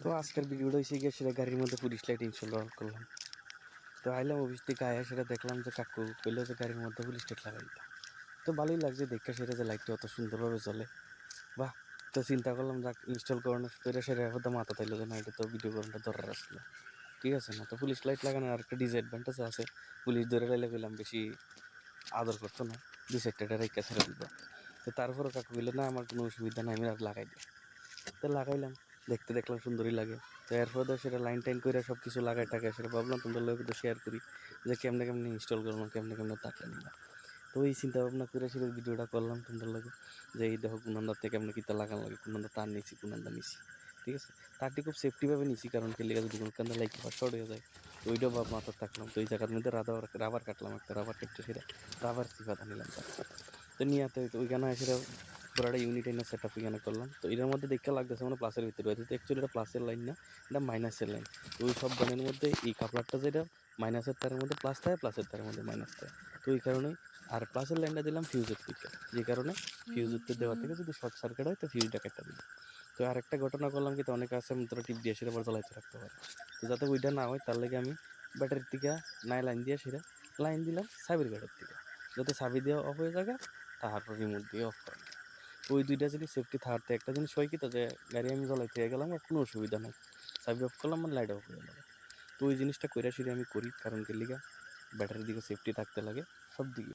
তো আজকের ভিডিওটা হয়েছে গিয়ে সেটা গাড়ির মধ্যে পুলিশ লাইট ইনস্টল করলাম। তো আইলাম অফিস থেকে আয়া সেটা দেখলাম যে কাকু কইলো যে গাড়ির মধ্যে পুলিশ লাইট লাগাই দিতাম। তো ভালোই লাগছে দেখে সেটা যে লাইটটা অত সুন্দরভাবে চলে, বাহ। তো চিন্তা করলাম যাক ইনস্টল করানো করে সেটা হয়তো মাথা তাইলো যে না এটা তো ভিডিও করানোটা দরকার আসলো, ঠিক আছে না। তো পুলিশ লাইট লাগানোর আর একটা ডিসঅ্যাডভান্টেজ আছে, পুলিশ ধরে রাইলে কইলাম বেশি আদর করতো না, দুই সাইডটা রেখে ছেড়ে দিত। তো তারপরও কাকু কইলো না আমার কোনো অসুবিধা নাই, আমি আর লাগাই দিই। তো লাগাইলাম, দেখতে দেখলাম সুন্দরই লাগে। তো এরপর তো সেটা লাইন টাইন করে সব কিছু লাগাই টাকা সেটা ভাবলাম তোমাদের লোক তো শেয়ার করি যে কেমনে কেমনে ইনস্টল করলাম, কেমনে কেমনে টাকা নিলাম। তো এই চিন্তা ভাবনা করে সেটা ভিডিওটা করলাম তোমাদের লাগে যে এই দেখো কোনান্দার থেকে কেমনে কিতা লাগান লাগে, কোনান্দা তার নিছি কোনান্দা নিছি, ঠিক আছে। তারটি খুব সেফটিভাবে নিছি, কারণ খেলে যদি কোনো কান্দা লাইক বা শর্ট হয়ে যায় তো ওইটাও ভাব মাথায় থাকলাম। তো এই জায়গার মধ্যে রাবার কাটলাম, একটা রাবার কেটে সেটা রাবার সিফাতা নিলাম তার। তো নিয়ে তো ওইখানে সেটা পুরোটা ইউনিট এনে সেট আপ এখানে করলাম। তো এটার মধ্যে দেখতে লাগতেছে মানে প্লাসের ভিতরে হয়েছে, তো অ্যাকচুয়ালি এটা প্লাসের লাইন না, এটা মাইনাসের লাইন। তো ওই সব বানের মধ্যে এই কাপড়টা যেটা মাইনাসের তারের মধ্যে প্লাস থাকে, প্লাসের তারের মধ্যে মাইনাস থাকে। তো ওই কারণেই আর প্লাসের লাইনটা দিলাম ফিউজের থেকে, যে কারণে ফিউজ উঠতে দেওয়া থেকে যদি শর্ট সার্কিট হয় তো ফিউজটা কেটে দিল। তো আরেকটা ঘটনা করলাম কি, তো অনেকে আছে তোরা টিপ দিয়ে সেটা পর জ্বালাইতে রাখতে পারে। তো যাতে ওইটা না হয় তার লাগে আমি ব্যাটারির থেকে নাই লাইন দিয়ে সেটা লাইন দিলাম সাবির গাড়ির থেকে, যাতে সাবি দিয়ে অফ হয়ে যায়, তারপর রিমোট দিয়ে অফ করা। ওই দুইটা জিনিস সেফটি থাকতে একটা জিনিস হয় কি, তো যে গাড়ি আমি জ্বলাইতে গেলাম আর কোনো অসুবিধা নাই, সাবি অফ করলাম মানে লাইট অফ হয়ে গেল। তো ওই জিনিসটা কইরা সেটা আমি করি, কারণ কি লিগা ব্যাটারির দিকে সেফটি থাকতে লাগে সব দিকে।